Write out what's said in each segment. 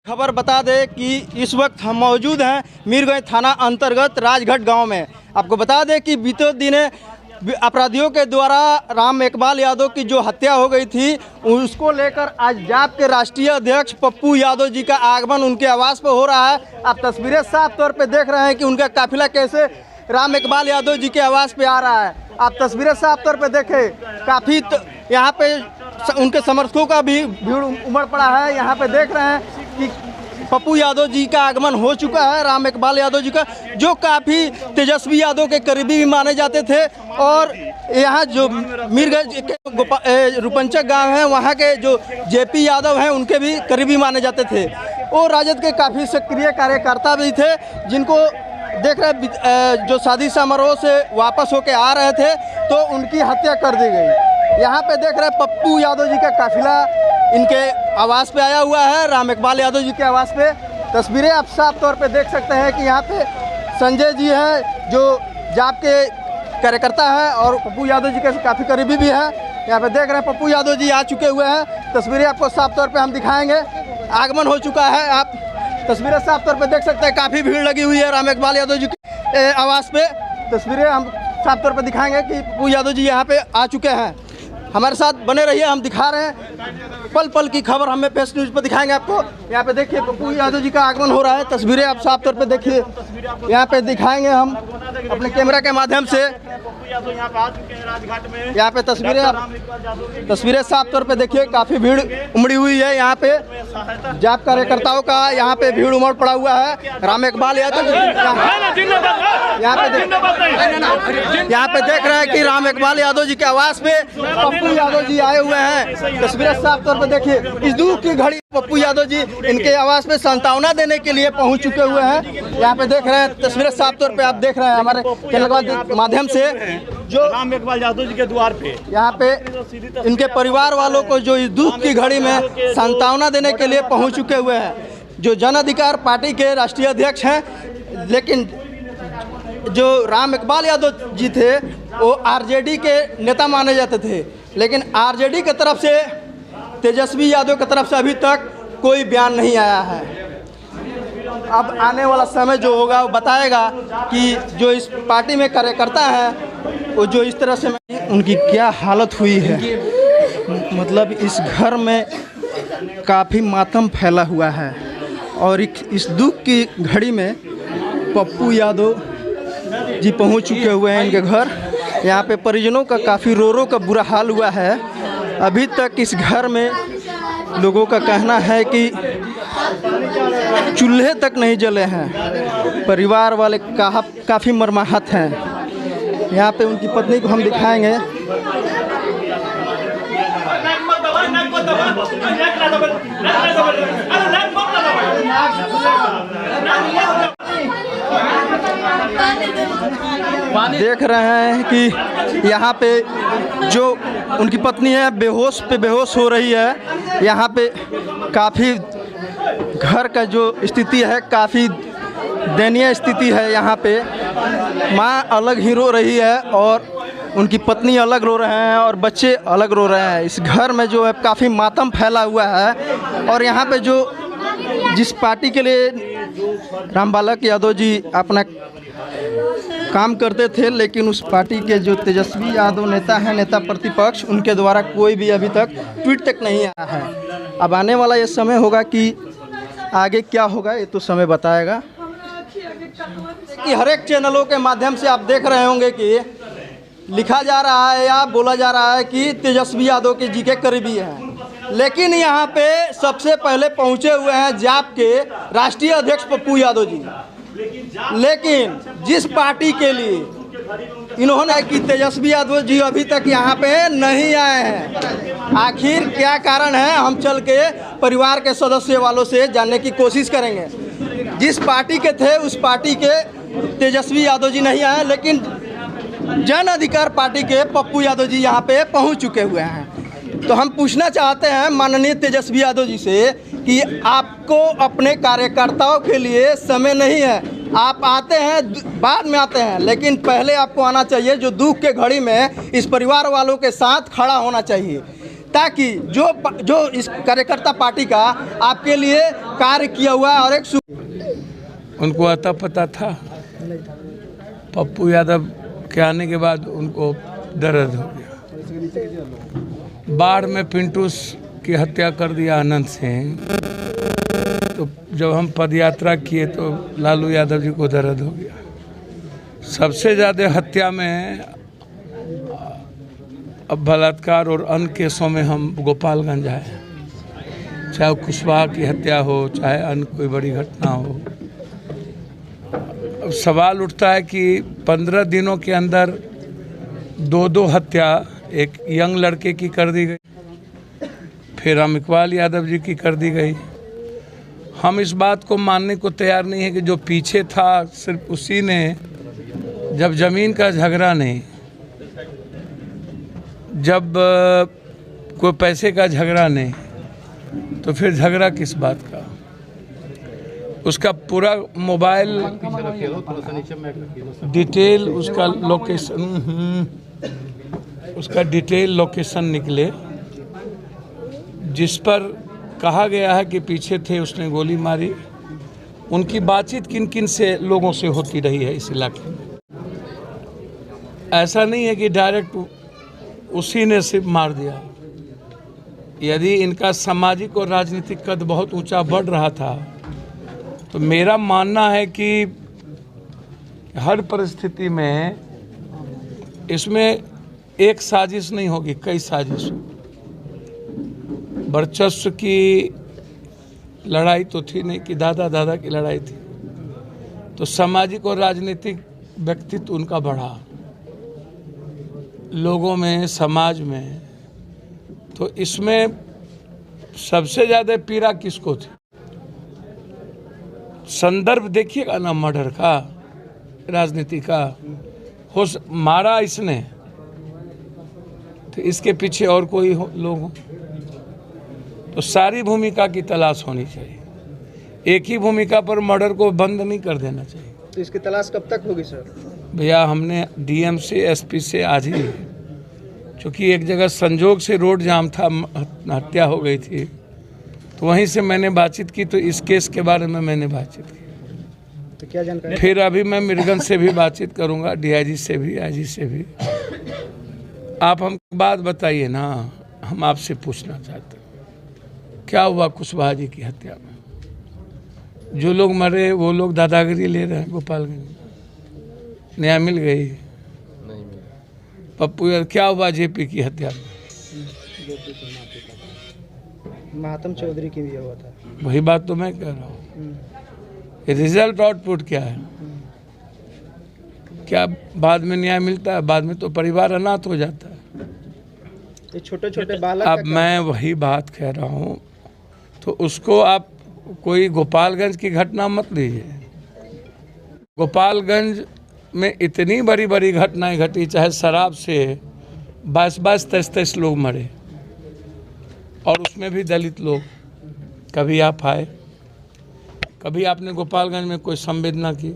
खबर बता दें कि इस वक्त हम मौजूद हैं मीरगंज थाना अंतर्गत राजघाट गांव में। आपको बता दें कि बीते दिन अपराधियों के द्वारा राम एकबाल यादव की जो हत्या हो गई थी, उसको लेकर आज जाप के राष्ट्रीय अध्यक्ष पप्पू यादव जी का आगमन उनके आवास पर हो रहा है। आप तस्वीरें साफ तौर पे देख रहे हैं कि उनका काफिला कैसे राम एकबाल यादव जी के आवास पे आ रहा है। आप तस्वीरें साफ तौर पे देखें, काफ़ी यहाँ पे उनके समर्थकों का भी भीड़ उमड़ पड़ा है। यहाँ पे देख रहे हैं कि पप्पू यादव जी का आगमन हो चुका है, राम एकबाल यादव जी का, जो काफ़ी तेजस्वी यादव के करीबी भी माने जाते थे। और यहाँ जो मीरगंज के रूपंचक गांव है, वहाँ के जो जेपी यादव हैं, उनके भी करीबी माने जाते थे। वो राजद के काफ़ी सक्रिय कार्यकर्ता भी थे, जिनको देख रहे जो शादी समारोह से वापस होके आ रहे थे तो उनकी हत्या कर दी गई। यहाँ पे देख रहे पप्पू यादव जी का काफिला इनके आवास पे आया हुआ है, राम एकबाल यादव जी के आवास पे। तस्वीरें आप साफ तौर पे देख सकते हैं कि यहाँ पे संजय जी हैं, जो जाप के कार्यकर्ता है और पप्पू यादव जी के काफ़ी करीबी भी है। यहाँ पे देख रहे हैं पप्पू यादव जी आ चुके हुए हैं। तस्वीरें आपको साफ तौर पे हम दिखाएंगे, आगमन हो चुका है। आप तस्वीरें साफ तौर पे देख सकते हैं, काफ़ी भीड़ लगी हुई है राम एकबाल यादव जी के आवास पे। तस्वीरें हम साफ तौर पे दिखाएंगे कि पप्पू यादव जी यहाँ पे आ चुके हैं। हमारे साथ बने रहिए, हम दिखा रहे हैं पल पल की खबर, हमें फेस न्यूज़ पर दिखाएंगे आपको। यहाँ पे देखिए पप्पू यादव जी का आगमन हो रहा है। तस्वीरें आप साफ तौर पे देखिए, यहाँ पे दिखाएंगे हम अपने कैमरा के माध्यम से। यहाँ पे तस्वीरें साफ तौर पे देखिए, काफ़ी भीड़ उमड़ी हुई है। यहाँ पे जाप कार्यकर्ताओं का यहाँ पे भीड़ उमड़ पड़ा हुआ है। राम एकबाल यादव यहाँ पे देख रहे हैं कि राम एकबाल यादव जी के आवास पे पप्पू यादव जी आए हुए हैं। तस्वीरें साफ तौर पे देखिए, इस दुख की घड़ी पप्पू यादव जी इनके आवास पे सांत्वना देने के लिए पहुंच चुके हुए हैं। यहाँ पे देख रहे हैं, तस्वीरें साफ तौर पे आप देख रहे हैं हमारे चैनल के माध्यम से, जो राम एकबाल यादव जी के द्वार पे यहाँ पे इनके परिवार वालों को जो इस दुख की घड़ी में सांत्वना देने के लिए पहुंच चुके हुए हैं। जो जन अधिकार पार्टी के राष्ट्रीय अध्यक्ष हैं, लेकिन जो राम एकबाल यादव जी थे वो आरजेडी के नेता माने जाते थे, लेकिन आरजेडी की तरफ से तेजस्वी यादव की तरफ से अभी तक कोई बयान नहीं आया है। अब आने वाला समय जो होगा वो बताएगा कि जो इस पार्टी में कार्यकर्ता हैं वो जो इस तरह से उनकी क्या हालत हुई है। मतलब इस घर में काफ़ी मातम फैला हुआ है और इस दुख की घड़ी में पप्पू यादव जी पहुंच चुके हुए हैं इनके घर। यहाँ पे परिजनों का काफ़ी रो का बुरा हाल हुआ है। अभी तक इस घर में लोगों का कहना है कि चूल्हे तक नहीं जले हैं। परिवार वाले काफ़ी मर्माहत हैं। यहाँ पे उनकी पत्नी को हम दिखाएंगे। देख रहे हैं कि यहाँ पे जो उनकी पत्नी है बेहोश हो रही है। यहाँ पे काफ़ी घर का जो स्थिति है, काफ़ी दयनीय स्थिति है। यहाँ पे माँ अलग ही रो रही है और उनकी पत्नी अलग रो रहे हैं और बच्चे अलग रो रहे हैं। इस घर में जो है काफ़ी मातम फैला हुआ है। और यहाँ पे जो जिस पार्टी के लिए रामबालक यादव जी अपना काम करते थे, लेकिन उस पार्टी के जो तेजस्वी यादव नेता हैं, नेता प्रतिपक्ष, उनके द्वारा कोई भी अभी तक ट्वीट तक नहीं आया है। अब आने वाला ये समय होगा कि आगे क्या होगा, ये तो समय बताएगा। कि हर एक चैनलों के माध्यम से आप देख रहे होंगे कि लिखा जा रहा है या बोला जा रहा है कि तेजस्वी यादव के जी के करीबी हैं, लेकिन यहाँ पे सबसे पहले पहुँचे हुए हैं जाप के राष्ट्रीय अध्यक्ष पप्पू यादव जी। लेकिन जिस पार्टी के लिए इन्होंने कि तेजस्वी यादव जी अभी तक यहाँ पे नहीं आए हैं, आखिर क्या कारण है, हम चल के परिवार के सदस्य वालों से जानने की कोशिश करेंगे। जिस पार्टी के थे उस पार्टी के तेजस्वी यादव जी नहीं आए, लेकिन जन अधिकार पार्टी के पप्पू यादव जी यहाँ पे पहुँच चुके हुए हैं। तो हम पूछना चाहते हैं माननीय तेजस्वी यादव जी से कि आपको अपने कार्यकर्ताओं के लिए समय नहीं है, आप आते हैं बाद में आते हैं, लेकिन पहले आपको आना चाहिए। जो दुख के घड़ी में इस परिवार वालों के साथ खड़ा होना चाहिए। ताकि जो इस कार्यकर्ता पार्टी का आपके लिए कार्य किया हुआ है और एक उनको अता पता था। पप्पू यादव के आने के बाद उनको दर्द हो गया। बाढ़ में पिंटू की हत्या कर दिया आनंद सिंह, तो जब हम पदयात्रा किए तो लालू यादव जी को दर्द हो गया। सबसे ज़्यादा हत्या में अब बलात्कार और अन्य केसों में हम गोपालगंज आए, चाहे वो कुशवाहा की हत्या हो, चाहे अन्य कोई बड़ी घटना हो। अब सवाल उठता है कि 15 दिनों के अंदर 2 हत्या एक यंग लड़के की कर दी गई, फिर हम इकबाल यादव जी की कर दी गई। हम इस बात को मानने को तैयार नहीं है कि जो पीछे था सिर्फ उसी ने, जब ज़मीन का झगड़ा नहीं, जब कोई पैसे का झगड़ा नहीं, तो फिर झगड़ा किस बात का। उसका पूरा मोबाइल डिटेल, उसका लोकेशन, उसका डिटेल लोकेशन निकले, जिस पर कहा गया है कि पीछे थे, उसने गोली मारी। उनकी बातचीत किन किन से लोगों से होती रही है इस इलाके में। ऐसा नहीं है कि डायरेक्ट उसी ने सिर्फ मार दिया। यदि इनका सामाजिक और राजनीतिक कद बहुत ऊंचा बढ़ रहा था, तो मेरा मानना है कि हर परिस्थिति में इसमें एक साजिश नहीं होगी, कई साजिश। वर्चस्व की लड़ाई तो थी नहीं कि दादा दादा की लड़ाई थी, तो सामाजिक और राजनीतिक व्यक्तित्व उनका बढ़ा लोगों में, समाज में। तो इसमें सबसे ज़्यादा पीड़ा किसको थी? संदर्भ देखिएगा ना मर्डर का, राजनीति का। हो मारा इसने, तो इसके पीछे और कोई लोग हो, तो सारी भूमिका की तलाश होनी चाहिए। एक ही भूमिका पर मर्डर को बंद नहीं कर देना चाहिए। तो इसकी तलाश कब तक होगी सर? भैया हमने डीएम से, एसपी से आज ही, क्योंकि एक जगह संजोग से रोड जाम था, हत्या हो गई थी, तो वहीं से मैंने बातचीत की। तो इस केस के बारे में मैंने बातचीत की। तो क्या जानकारी? फिर अभी मैं मिर्गन से भी बातचीत करूंगा, डीआईजी से भी, आईजी से भी। आप हम बात बताइए ना, हम आपसे पूछना चाहते हैं क्या हुआ कुशवाहा जी की हत्या में? जो लोग मरे वो लोग दादागिरी ले रहे हैं गोपालगंज। न्याय मिल गई? नहीं मिला। पप्पू यार क्या हुआ जेपी की हत्या में? महात्म चौधरी की भी हुआ था। वही बात तो मैं कह रहा हूँ। रिजल्ट आउटपुट क्या है? क्या बाद में न्याय मिलता है? बाद में तो परिवार अनाथ हो जाता है। ये छोटे छोटे बालक। अब मैं वही बात कह रहा हूँ, तो उसको आप कोई गोपालगंज की घटना मत लीजिए। गोपालगंज में इतनी बड़ी बड़ी घटनाएं घटी, चाहे शराब से 22-22, 23-23 लोग मरे, और उसमें भी दलित लोग। कभी आप आए, कभी आपने गोपालगंज में कोई संवेदना की?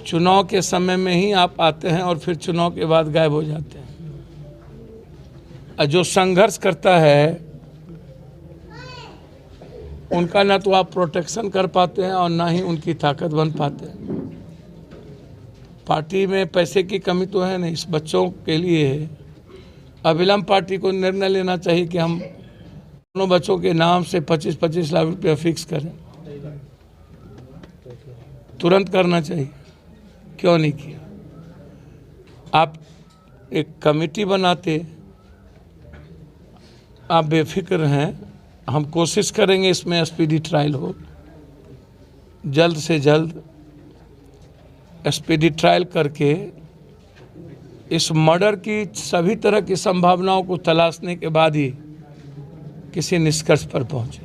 चुनाव के समय में ही आप आते हैं और फिर चुनाव के बाद गायब हो जाते हैं। और जो संघर्ष करता है उनका ना तो आप प्रोटेक्शन कर पाते हैं और ना ही उनकी ताकत बन पाते हैं। पार्टी में पैसे की कमी तो है नहीं। इस बच्चों के लिए अविलंब पार्टी को निर्णय लेना चाहिए कि हम दोनों बच्चों के नाम से 25-25 लाख रुपया फिक्स करें। तुरंत करना चाहिए, क्यों नहीं किया? आप एक कमेटी बनाते, आप बेफिक्र हैं। हम कोशिश करेंगे इसमें स्पीडी ट्रायल हो, जल्द से जल्द स्पीडी ट्रायल करके इस मर्डर की सभी तरह की संभावनाओं को तलाशने के बाद ही किसी निष्कर्ष पर पहुंचे।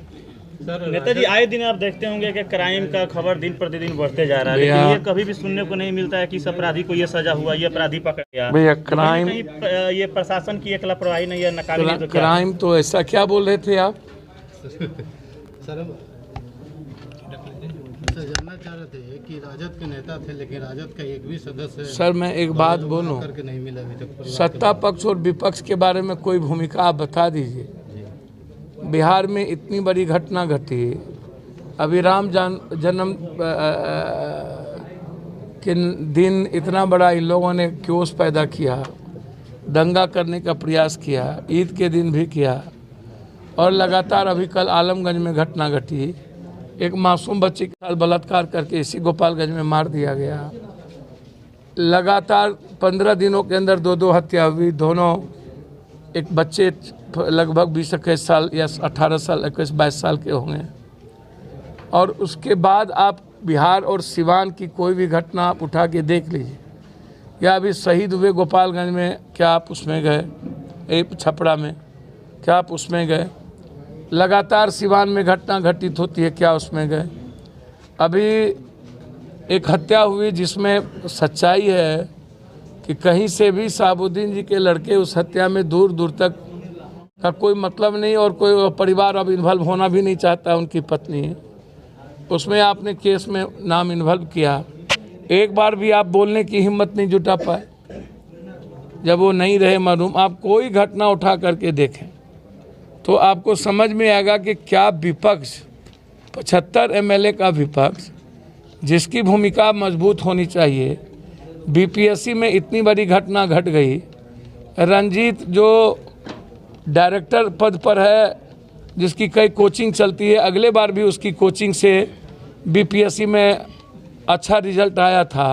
नेताजी, आए दिन आप देखते होंगे कि क्राइम का खबर दिन प्रतिदिन बढ़ते जा रहा है, लेकिन ये कभी भी सुनने को नहीं मिलता है कि इस अपराधी को ये सजा हुआ, ये अपराधी पकड़ गया। भैया क्राइम, ये प्रशासन की एक लापरवाही नहीं है, नाकामी तो क्राइम तो ऐसा क्या बोल रहे थे आप? जानना चाह रहे थे कि राजद के नेता थे लेकिन राजद का एक भी सदस्य सर मैं एक बात बोलूं, करके नहीं मिला अभी तक। सत्ता पक्ष और विपक्ष के बारे में कोई भूमिका आप बता दीजिए। बिहार में इतनी बड़ी घटना घटी, अभी राम जन्म के दिन इतना बड़ा इन लोगों ने क्योस पैदा किया, दंगा करने का प्रयास किया, ईद के दिन भी किया, और लगातार अभी कल आलमगंज में घटना घटी, एक मासूम बच्चे के साथ बलात्कार करके इसी गोपालगंज में मार दिया गया। लगातार 15 दिनों के अंदर 2 हत्या हुई, दोनों एक बच्चे लगभग 20-21 साल या 18 साल 21-22 साल के होंगे। और उसके बाद आप बिहार और सिवान की कोई भी घटना आप उठा के देख लीजिए, या अभी शहीद हुए गोपालगंज में, क्या आप उसमें गए? छपरा में क्या आप उसमें गए? लगातार सिवान में घटना घटित होती है, क्या उसमें गए? अभी एक हत्या हुई जिसमें सच्चाई है कि कहीं से भी साबुद्दीन जी के लड़के उस हत्या में दूर दूर तक का कोई मतलब नहीं, और कोई परिवार अब इन्वॉल्व होना भी नहीं चाहता। उनकी पत्नी उसमें आपने केस में नाम इन्वॉल्व किया, एक बार भी आप बोलने की हिम्मत नहीं जुटा पाए जब वो नहीं रहे मरहूम। आप कोई घटना उठा करके देखें तो आपको समझ में आएगा कि क्या विपक्ष, 75 एमएलए का विपक्ष, जिसकी भूमिका मजबूत होनी चाहिए। बीपीएससी में इतनी बड़ी घटना घट गई, रंजीत जो डायरेक्टर पद पर है, जिसकी कई कोचिंग चलती है, अगले बार भी उसकी कोचिंग से बीपीएससी में अच्छा रिजल्ट आया था।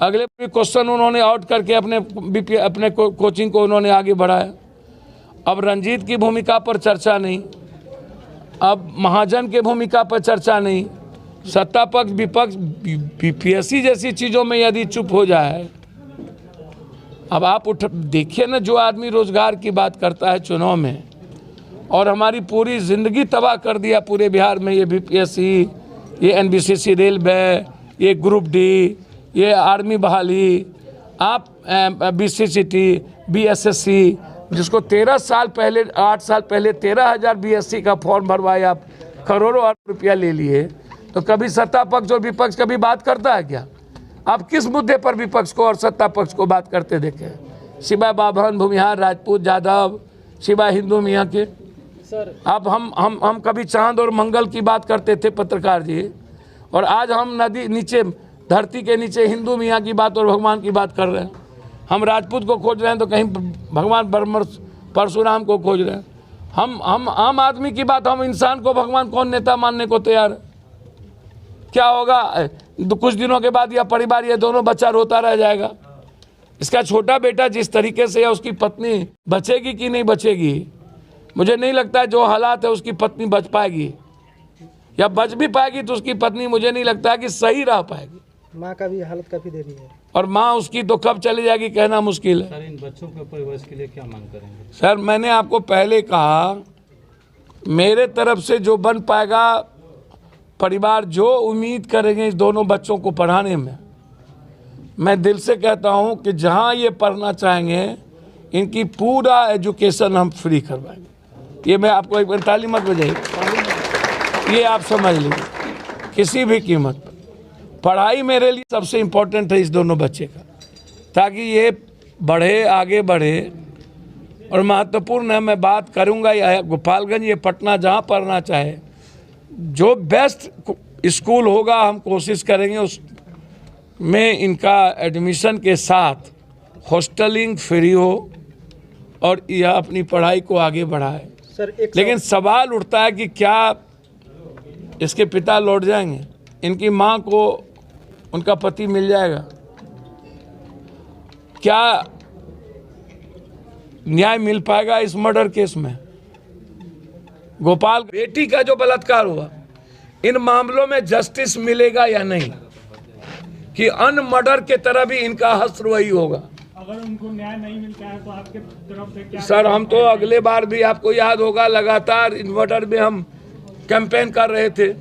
अगले भी क्वेश्चन उन्होंने आउट करके अपने कोचिंग को उन्होंने आगे बढ़ाया। अब रंजीत की भूमिका पर चर्चा नहीं, अब महाजन के भूमिका पर चर्चा नहीं। सत्ता पक्ष विपक्ष बीपीएससी जैसी चीज़ों में यदि चुप हो जाए, अब आप देखिए ना, जो आदमी रोजगार की बात करता है चुनाव में, और हमारी पूरी ज़िंदगी तबाह कर दिया पूरे बिहार में, ये बीपीएससी, ये एनबीसीसी रेलवे, ये ग्रुप डी, ये आर्मी बहाली, आप बीसीसीटी, बीएसएससी, जिसको 13 साल पहले, 8 साल पहले 13,000 बीएससी का फॉर्म भरवाया, आप करोड़ों रुपया ले लिए। तो कभी सत्ता पक्ष और विपक्ष कभी बात करता है क्या? आप किस मुद्दे पर विपक्ष को और सत्ता पक्ष को बात करते देखे? सिवाय बाभन, भूमिहार, राजपूत, यादव, सिवाय हिंदू मियाँ के। अब हम कभी चांद और मंगल की बात करते थे पत्रकार जी, और आज हम नदी नीचे, धरती के नीचे हिंदू मियाँ की बात और भगवान की बात कर रहे हैं। हम राजपूत को खोज रहे हैं तो कहीं भगवान परशुराम को खोज रहे हैं। हम आम आदमी की बात, हम इंसान को भगवान कौन नेता मानने को तैयार है? क्या होगा कुछ दिनों के बाद? या परिवार, ये दोनों बच्चा रोता रह जाएगा। इसका छोटा बेटा जिस तरीके से, या उसकी पत्नी बचेगी कि नहीं बचेगी? मुझे नहीं लगता है जो हालात है उसकी पत्नी बच पाएगी, या बच भी पाएगी तो उसकी पत्नी मुझे नहीं लगता है कि सही रह पाएगी। माँ का भी हालत काफ़ी देरी है, और माँ उसकी तो कब चली जाएगी कहना मुश्किल है। सर, इन बच्चों के परिवार के लिए क्या मांग करेंगे? सर, मैंने आपको पहले कहा, मेरे तरफ से जो बन पाएगा, परिवार जो उम्मीद करेंगे इस दोनों बच्चों को पढ़ाने में, मैं दिल से कहता हूं कि जहां ये पढ़ना चाहेंगे इनकी पूरा एजुकेशन हम फ्री करवाएंगे। ये मैं आपको एक बार ताली मत बजाइए, ये आप समझ लीजिए, किसी भी कीमत पर पढ़ाई मेरे लिए सबसे इम्पोर्टेंट है इस दोनों बच्चे का, ताकि ये बढ़े, आगे बढ़े। और महत्वपूर्ण है, मैं बात करूंगा, या गोपालगंज, ये पटना, जहां पढ़ना चाहे, जो बेस्ट स्कूल होगा हम कोशिश करेंगे उस में इनका एडमिशन के साथ हॉस्टलिंग फ्री हो, और यह अपनी पढ़ाई को आगे बढ़ाए। लेकिन सवाल उठता है कि क्या इसके पिता लौट जाएंगे, इनकी मां को उनका पति मिल जाएगा, क्या न्याय मिल पाएगा इस मर्डर केस में? गोपाल बेटी का जो बलात्कार हुआ, इन मामलों में जस्टिस मिलेगा या नहीं, कि अन्य मर्डर के तरह भी इनका हश्र वही होगा? अगर उनको न्याय नहीं मिलता है तो आपके तरफ से क्या? सर, हम तो अगले बार भी, आपको याद होगा, लगातार इन मर्डर में हम कैंपेन कर रहे थे।